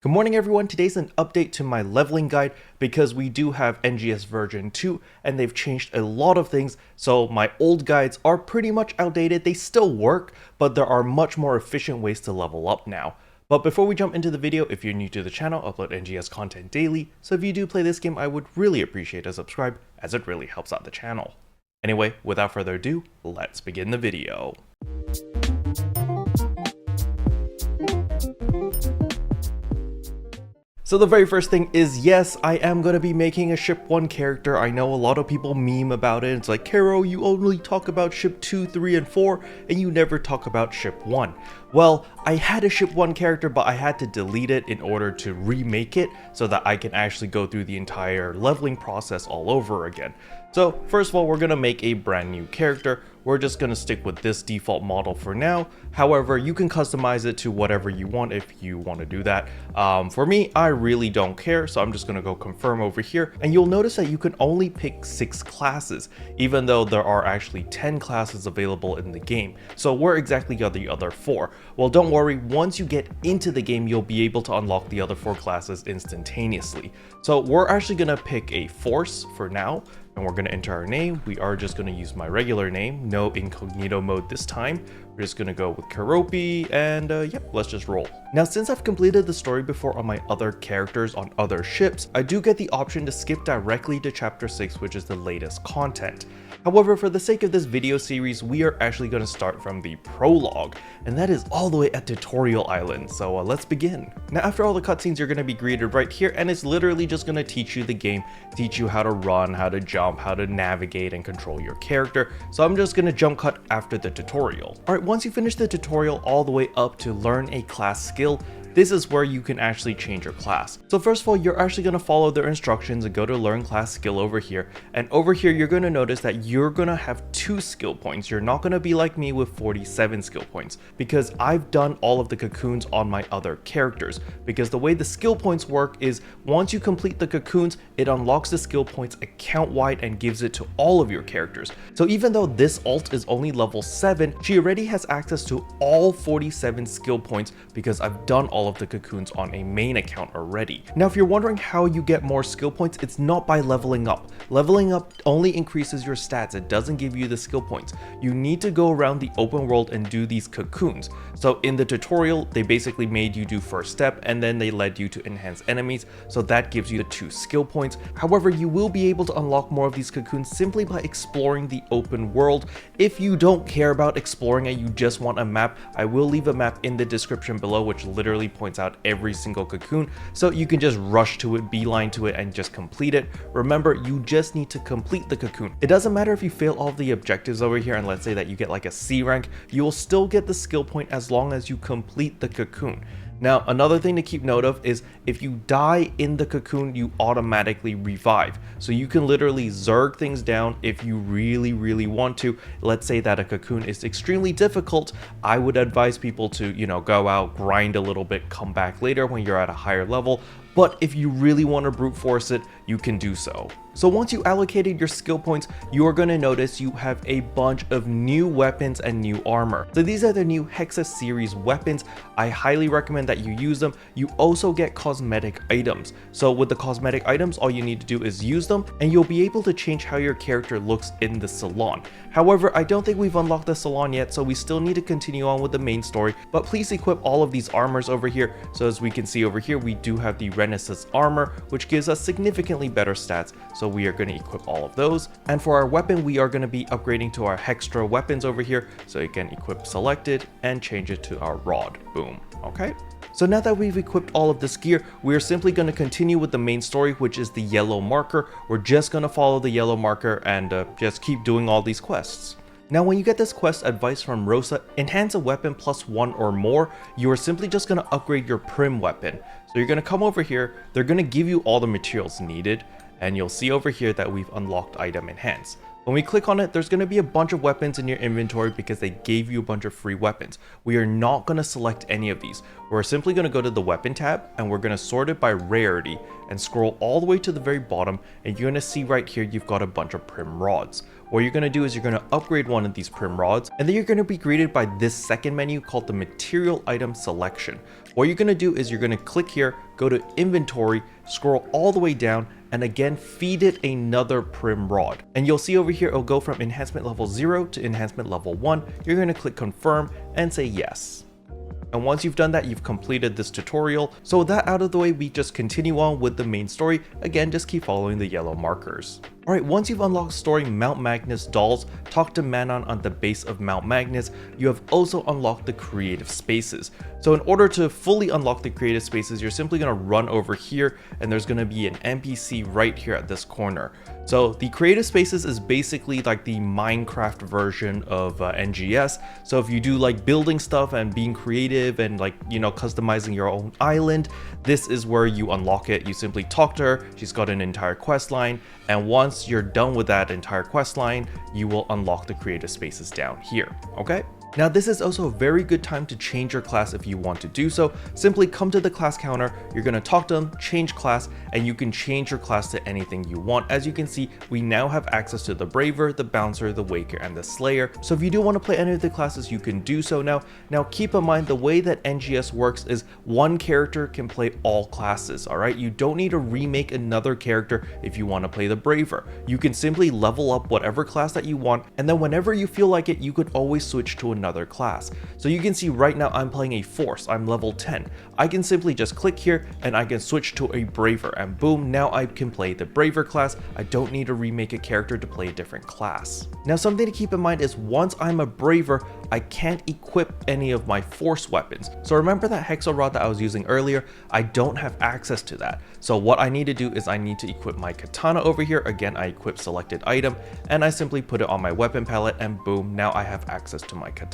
Good morning everyone, today's an update to my leveling guide because we do have NGS version 2 and they've changed a lot of things, so my old guides are pretty much outdated. They still work, but there are much more efficient ways to level up now. But before we jump into the video, if you're new to the channel, I upload NGS content daily, so if you do play this game I would really appreciate a subscribe as it really helps out the channel. Anyway, without further ado, let's begin the video. So the very first thing is, yes, I am going to be making a ship 1 character. I know a lot of people meme about it. It's like, Karo, you only talk about ship 2, 3, and 4, and you never talk about ship 1. Well, I had a ship 1 character, but I had to delete it in order to remake it so that I can actually go through the entire leveling process all over again. So first of all, we're going to make a brand new character. We're just going to stick with this default model for now. However, you can customize it to whatever you want if you want to do that. For me, I really don't care, so I'm just going to go confirm over here. And you'll notice that you can only pick 6 classes, even though there are actually 10 classes available in the game. So where exactly are the other 4? Well, don't worry, once you get into the game, you'll be able to unlock the other 4 classes instantaneously. So we're actually going to pick a force for now. And we're going to enter our name. We are just going to use my regular name, no incognito mode this time. We're just going to go with keroppi and yep, let's just roll. Now, since I've completed the story before on my other characters on other ships, I do get the option to skip directly to chapter 6, which is the latest content. However, for the sake of this video series, we are actually going to start from the prologue, and that is all the way at Tutorial Island, so let's begin. Now, after all the cutscenes, you're going to be greeted right here, and it's literally just going to teach you the game, teach you how to run, how to jump, how to navigate and control your character. So I'm just going to jump cut after the tutorial. Alright, once you finish the tutorial all the way up to learn a class skill, this is where you can actually change your class. So first of all, you're actually going to follow their instructions and go to learn class skill over here. And over here, you're going to notice that you're going to have 2 skill points. You're not going to be like me with 47 skill points because I've done all of the cocoons on my other characters. Because the way the skill points work is once you complete the cocoons, it unlocks the skill points account wide and gives it to all of your characters. So even though this alt is only level 7, she already has access to all 47 skill points because I've done all of the cocoons on a main account already. Now, if you're wondering how you get more skill points, it's not by leveling up. Leveling up only increases your stats. It doesn't give you the skill points. You need to go around the open world and do these cocoons. So in the tutorial, they basically made you do first step and then they led you to enhance enemies. So that gives you the 2 skill points. However, you will be able to unlock more of these cocoons simply by exploring the open world. If you don't care about exploring and you just want a map, I will leave a map in the description below, which literally points out every single cocoon, so you can just rush to it, beeline to it, and just complete it. Remember, you just need to complete the cocoon. It doesn't matter if you fail all of the objectives over here and let's say that you get like a C rank, you will still get the skill point as long as you complete the cocoon. Now, another thing to keep note of is if you die in the cocoon, you automatically revive. So you can literally zerg things down if you really want to. Let's say that a cocoon is extremely difficult. I would advise people to, go out, grind a little bit, come back later when you're at a higher level. But if you really want to brute force it, you can do so. So once you allocated your skill points, you are going to notice you have a bunch of new weapons and new armor. So these are the new Hexa series weapons. I highly recommend that you use them. You also get cosmetic items. So with the cosmetic items, all you need to do is use them and you'll be able to change how your character looks in the Salon. However, I don't think we've unlocked the Salon yet, so we still need to continue on with the main story, but please equip all of these armors over here. So as we can see over here, we do have the Renaissance armor, which gives us significantly better stats. So we are going to equip all of those. And for our weapon, we are going to be upgrading to our Hextra weapons over here. So you can equip selected and change it to our rod. Boom. Okay. So now that we've equipped all of this gear, we are simply going to continue with the main story, which is the yellow marker. We're just going to follow the yellow marker and just keep doing all these quests. Now, when you get this quest advice from Rosa, enhance a weapon +1 or more, you are simply just going to upgrade your prim weapon. So you're going to come over here, they're going to give you all the materials needed, and you'll see over here that we've unlocked item enhance. When we click on it, there's going to be a bunch of weapons in your inventory because they gave you a bunch of free weapons. We are not going to select any of these. We're simply going to go to the weapon tab and we're going to sort it by rarity and scroll all the way to the very bottom, and you're going to see right here you've got a bunch of prim rods. What you're going to do is you're going to upgrade one of these prim rods, and then you're going to be greeted by this second menu called the material item selection. What you're going to do is you're going to click here, go to inventory, scroll all the way down, and again feed it another prim rod. And you'll see over here it'll go from enhancement level 0 to enhancement level 1. You're going to click confirm and say yes. And once you've done that, you've completed this tutorial. So with that out of the way, we just continue on with the main story. Again, just keep following the yellow markers. Alright, once you've unlocked story Mount Magnus dolls, talk to Manon on the base of Mount Magnus, you have also unlocked the creative spaces. So in order to fully unlock the creative spaces, you're simply going to run over here and there's going to be an NPC right here at this corner. So the creative spaces is basically like the Minecraft version of NGS. So if you do like building stuff and being creative and like, you know, customizing your own island, this is where you unlock it. You simply talk to her, she's got an entire quest line, and once you're done with that entire quest line, you will unlock the creative spaces down here, okay? Now this is also a very good time to change your class if you want to do so. Simply come to the class counter, you're going to talk to them, change class, and you can change your class to anything you want. As you can see, we now have access to the Braver, the Bouncer, the Waker, and the Slayer. So if you do want to play any of the classes, you can do so now. Now keep in mind the way that NGS works is one character can play all classes, alright? You don't need to remake another character if you want to play the Braver. You can simply level up whatever class that you want, and then whenever you feel like it, you could always switch to another class. So you can see right now I'm playing a Force, I'm level 10. I can simply just click here and I can switch to a Braver, and boom, now I can play the Braver class. I don't need to remake a character to play a different class. Now something to keep in mind is once I'm a Braver, I can't equip any of my Force weapons. So remember that Hexa Rod that I was using earlier? I don't have access to that. So what I need to do is I need to equip my katana over here. Again, I equip selected item and I simply put it on my weapon palette, and boom, now I have access to my katana.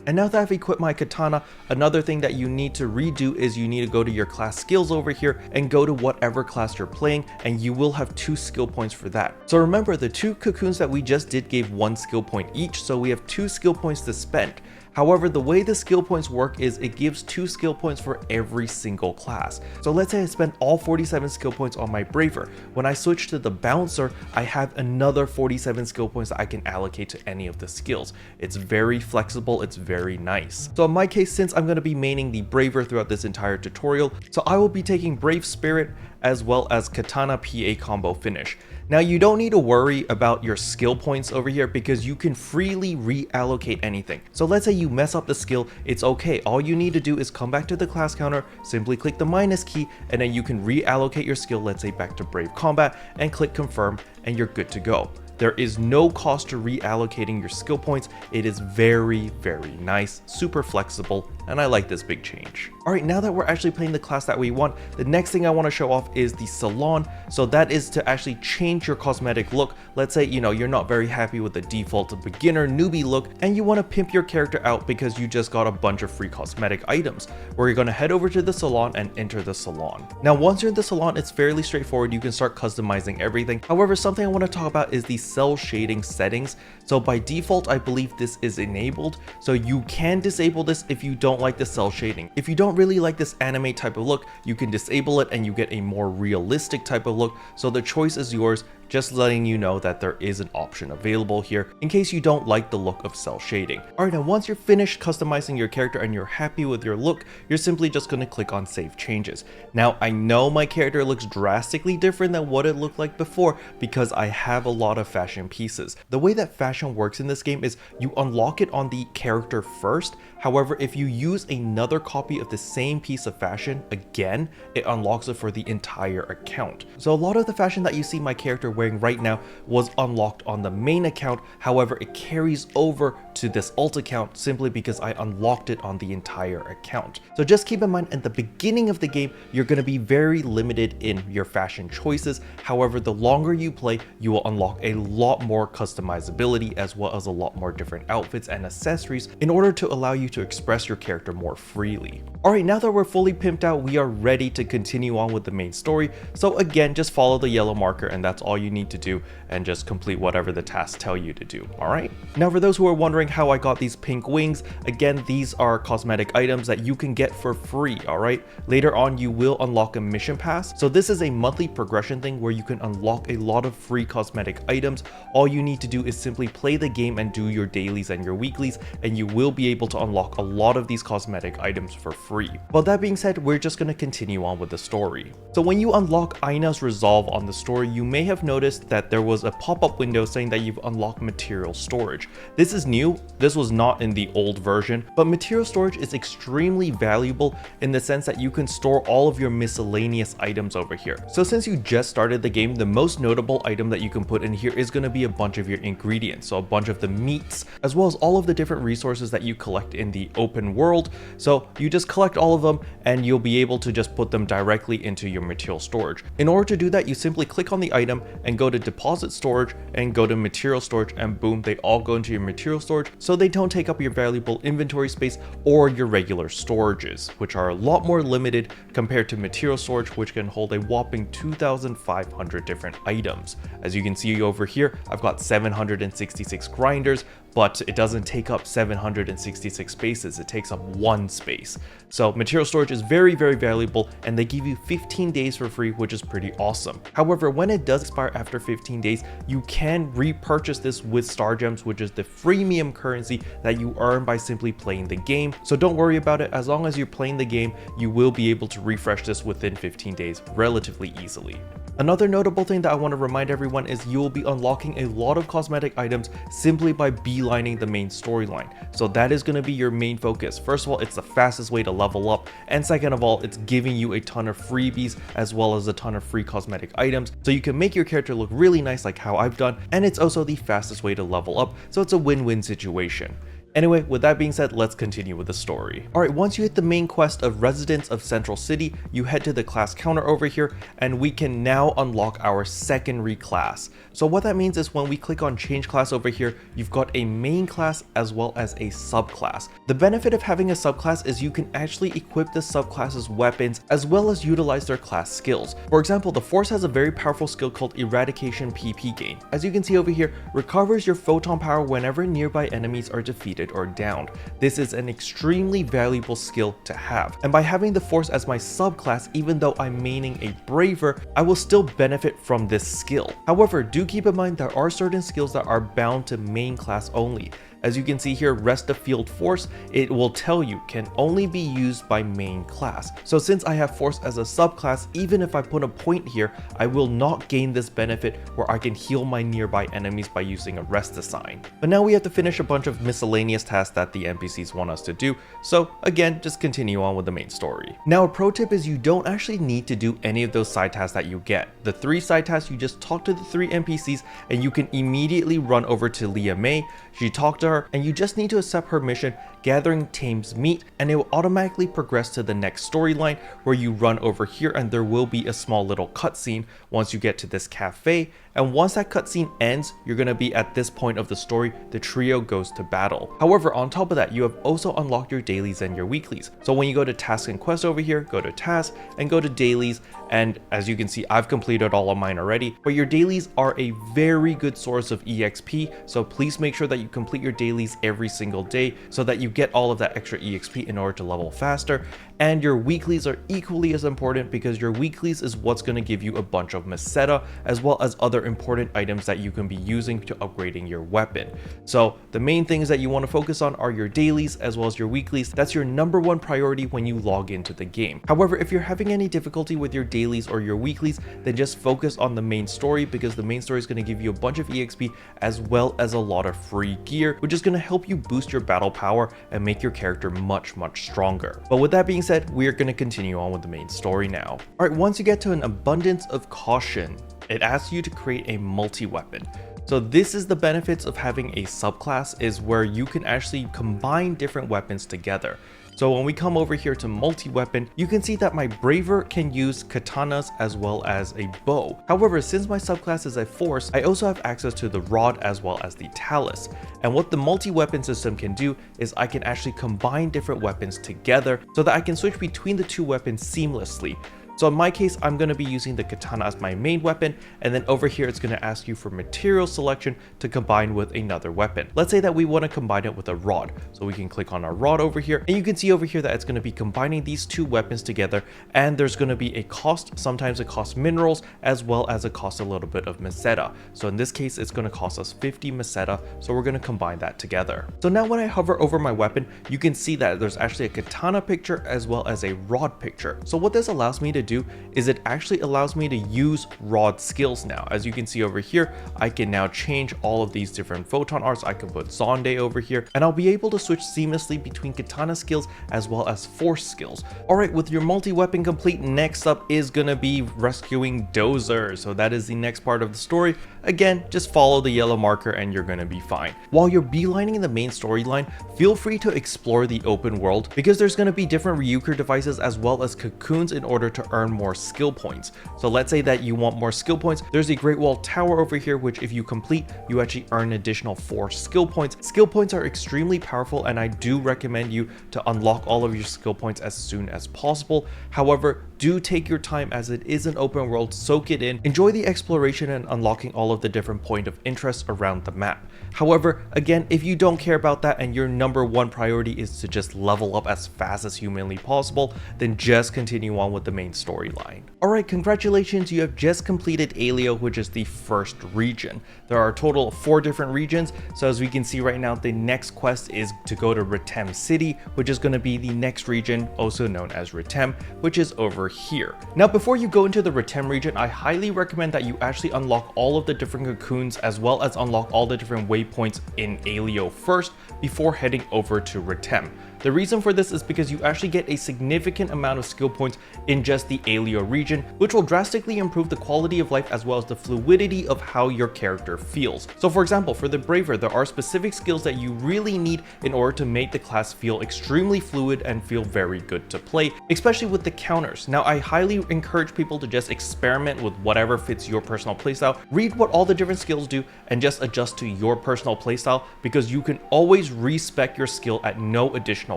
And now that I've equipped my katana, another thing that you need to redo is you need to go to your class skills over here and go to whatever class you're playing, and you will have 2 skill points for that. So remember, the 2 cocoons that we just did gave 1 skill point each, so we have 2 skill points to spend. However, the way the skill points work is it gives 2 skill points for every single class. So let's say I spend all 47 skill points on my Braver. When I switch to the Bouncer, I have another 47 skill points that I can allocate to any of the skills. It's very flexible, it's very nice. So in my case, since I'm going to be maining the Braver throughout this entire tutorial, so I will be taking Brave Spirit as well as Katana PA combo finish. Now you don't need to worry about your skill points over here because you can freely reallocate anything. So let's say you mess up the skill, it's okay. All you need to do is come back to the class counter, simply click the minus key, and then you can reallocate your skill, let's say back to Brave Combat, and click confirm, and you're good to go. There is no cost to reallocating your skill points. It is very, very nice, super flexible, and I like this big change. Alright, now that we're actually playing the class that we want, the next thing I want to show off is the Salon. So that is to actually change your cosmetic look. Let's say, you know, you're not very happy with the default beginner newbie look, and you want to pimp your character out because you just got a bunch of free cosmetic items, where you're going to head over to the Salon and enter the Salon. Now, once you're in the Salon, it's fairly straightforward. You can start customizing everything. However, something I want to talk about is the cell shading settings. So by default, I believe this is enabled. So you can disable this if you don't like the cell shading. If you don't really like this anime type of look, you can disable it and you get a more realistic type of look. So the choice is yours. Just letting you know that there is an option available here in case you don't like the look of cell shading. Alright, now once you're finished customizing your character and you're happy with your look, you're simply just going to click on Save Changes. Now, I know my character looks drastically different than what it looked like before because I have a lot of fashion pieces. The way that fashion works in this game is you unlock it on the character first. However, if you use another copy of the same piece of fashion again, it unlocks it for the entire account. So a lot of the fashion that you see my character wearing right now was unlocked on the main account. However, it carries over to this alt account simply because I unlocked it on the entire account. So just keep in mind, at the beginning of the game, you're going to be very limited in your fashion choices. However, the longer you play, you will unlock a lot more customizability as well as a lot more different outfits and accessories in order to allow you to express your character more freely. Alright, now that we're fully pimped out, we are ready to continue on with the main story. So again, just follow the yellow marker and that's all you you need to do and just complete whatever the tasks tell you to do, alright? Now for those who are wondering how I got these pink wings, again, these are cosmetic items that you can get for free, alright? Later on, you will unlock a mission pass. So this is a monthly progression thing where you can unlock a lot of free cosmetic items. All you need to do is simply play the game and do your dailies and your weeklies, and you will be able to unlock a lot of these cosmetic items for free. But that being said, we're just going to continue on with the story. So when you unlock Aina's resolve on the story, you may have noticed that there was a pop-up window saying that you've unlocked material storage. This is new. This was not in the old version, but material storage is extremely valuable in the sense that you can store all of your miscellaneous items over here. So since you just started the game, the most notable item that you can put in here is going to be a bunch of your ingredients. So a bunch of the meats, as well as all of the different resources that you collect in the open world. So you just collect all of them and you'll be able to just put them directly into your material storage. In order to do that, you simply click on the item and go to deposit storage and go to material storage, and boom, they all go into your material storage, so they don't take up your valuable inventory space or your regular storages, which are a lot more limited compared to material storage, which can hold a whopping 2,500 different items. As you can see over here, I've got 766 grinders, but it doesn't take up 766 spaces, it takes up one space. So material storage is very, very valuable, and they give you 15 days for free, which is pretty awesome. However, when it does expire after 15 days, you can repurchase this with Star Gems, which is the freemium currency that you earn by simply playing the game. So don't worry about it, as long as you're playing the game, you will be able to refresh this within 15 days relatively easily. Another notable thing that I want to remind everyone is you will be unlocking a lot of cosmetic items simply by beelining the main storyline. So that is going to be your main focus. First of all, it's the fastest way to level up, and second of all, it's giving you a ton of freebies as well as a ton of free cosmetic items, so you can make your character look really nice like how I've done, and it's also the fastest way to level up, so it's a win-win situation. Anyway, with that being said, let's continue with the story. Alright, once you hit the main quest of Residents of Central City, you head to the class counter over here, and we can now unlock our secondary class. So what that means is when we click on change class over here, you've got a main class as well as a subclass. The benefit of having a subclass is you can actually equip the subclass's weapons as well as utilize their class skills. For example, the Force has a very powerful skill called Eradication PP gain. As you can see over here, recovers your photon power whenever nearby enemies are defeated or downed. This is an extremely valuable skill to have, and by having the Force as my subclass, even though I'm maining a Braver, I will still benefit from this skill. However, do keep in mind there are certain skills that are bound to main class only. As you can see here, Rest of Field Force, it will tell you can only be used by main class. So since I have Force as a subclass, even if I put a point here, I will not gain this benefit where I can heal my nearby enemies by using a rest assign. But now we have to finish a bunch of miscellaneous tasks that the NPCs want us to do. So again, just continue on with the main story. Now a pro tip is you don't actually need to do any of those side tasks that you get. The 3 side tasks, you just talk to the 3 NPCs and you can immediately run over to Leah May. She talked to her and you just need to accept her mission, gathering Tame's meat, and it will automatically progress to the next storyline where you run over here, and there will be a small little cutscene once you get to this cafe. And once that cutscene ends, you're going to be at this point of the story, the trio goes to battle. However, on top of that, you have also unlocked your dailies and your weeklies. So when you go to tasks and quests over here, go to tasks and go to dailies, and as you can see, I've completed all of mine already, but your dailies are a very good source of EXP, so please make sure that you complete your dailies every single day so that you get all of that extra EXP in order to level faster. And your weeklies are equally as important because your weeklies is what's going to give you a bunch of meseta as well as other important items that you can be using to upgrading your weapon. So the main things that you want to focus on are your dailies as well as your weeklies. That's your #1 priority when you log into the game. However, if you're having any difficulty with your dailies or your weeklies, then just focus on the main story, because the main story is going to give you a bunch of EXP as well as a lot of free gear, which is going to help you boost your battle power and make your character much stronger. But with that being said, we are going to continue on with the main story now. Alright, once you get to an abundance of caution, it asks you to create a multi-weapon. So this is the benefits of having a subclass, is where you can actually combine different weapons together. So when we come over here to multi-weapon, you can see that my Braver can use katanas as well as a bow. However, since my subclass is a Force, I also have access to the Rod as well as the Talus. And what the multi-weapon system can do is I can actually combine different weapons together so that I can switch between the 2 weapons seamlessly. So in my case, I'm going to be using the katana as my main weapon, and then over here it's going to ask you for material selection to combine with another weapon. Let's say that we want to combine it with a rod, so we can click on our rod over here, and you can see over here that it's going to be combining these two weapons together, and there's going to be a cost. Sometimes it costs minerals as well as it costs a little bit of meseta. So in this case, it's going to cost us 50 meseta, so we're going to combine that together. So now when I hover over my weapon, you can see that there's actually a katana picture as well as a rod picture. So what this allows me to do is it actually allows me to use rod skills now. As you can see over here, I can now change all of these different photon arts. I can put Zonde over here, and I'll be able to switch seamlessly between katana skills as well as force skills. Alright, with your multi-weapon complete, next up is gonna be rescuing Dozer. So that is the next part of the story. Again, just follow the yellow marker and you're gonna be fine. While you're beelining the main storyline, feel free to explore the open world because there's gonna be different Ryuker devices as well as cocoons in order to earn more skill points. So let's say that you want more skill points. There's a Great Wall Tower over here, which if you complete, you actually earn an additional 4 skill points. Skill points are extremely powerful, and I do recommend you to unlock all of your skill points as soon as possible. However, do take your time as it is an open world, soak it in, enjoy the exploration and unlocking all of the different point of interest around the map. However, again, if you don't care about that and your number one priority is to just level up as fast as humanly possible, then just continue on with the main storyline. Alright, congratulations, you have just completed Aelio, which is the first region. There are a total of 4 different regions, so as we can see right now, the next quest is to go to Retem City, which is going to be the next region, also known as Retem, which is over here. Now, before you go into the Retem region, I highly recommend that you actually unlock all of the different cocoons as well as unlock all the different waypoints in Aelio first before heading over to Retem. The reason for this is because you actually get a significant amount of skill points in just the Aelio region, which will drastically improve the quality of life as well as the fluidity of how your character feels. So for example, for the Braver, there are specific skills that you really need in order to make the class feel extremely fluid and feel very good to play, especially with the counters. Now, I highly encourage people to just experiment with whatever fits your personal playstyle, read what all the different skills do, and just adjust to your personal playstyle, because you can always respec your skill at no additional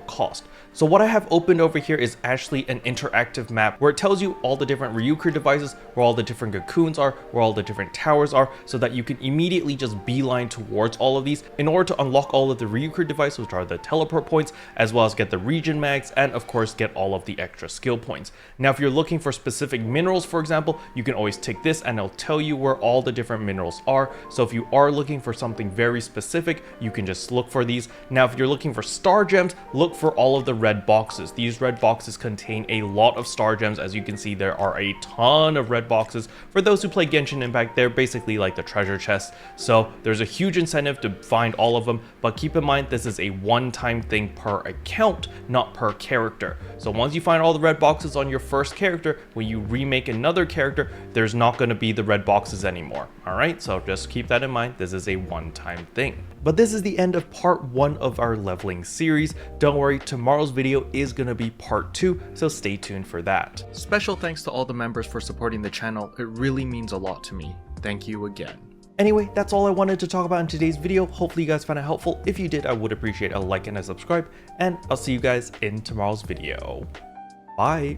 cost. So what I have opened over here is actually an interactive map where it tells you all the different Ryuker devices, where all the different cocoons are, where all the different towers are, so that you can immediately just beeline towards all of these in order to unlock all of the Ryuker devices, which are the teleport points, as well as get the region mags, and of course get all of the extra skill points. Now, if you're looking for specific minerals, for example, you can always tick this and it'll tell you where all the different minerals are. So if you are looking for something very specific, you can just look for these. Now, if you're looking for star gems, look for all of the red boxes. These red boxes contain a lot of star gems. As you can see, there are a ton of red boxes. For those who play Genshin Impact, they're basically like the treasure chest. So there's a huge incentive to find all of them, but keep in mind this is a one-time thing per account, not per character. So once you find all the red boxes on your first character, when you remake another character, there's not going to be the red boxes anymore. All right, so just keep that in mind. This is a one-time thing. But this is the end of part 1 of our leveling series. Don't worry, tomorrow's video is going to be part 2, so stay tuned for that. Special thanks to all the members for supporting the channel. It really means a lot to me. Thank you again. Anyway, that's all I wanted to talk about in today's video. Hopefully you guys found it helpful. If you did, I would appreciate a like and a subscribe, and I'll see you guys in tomorrow's video. Bye!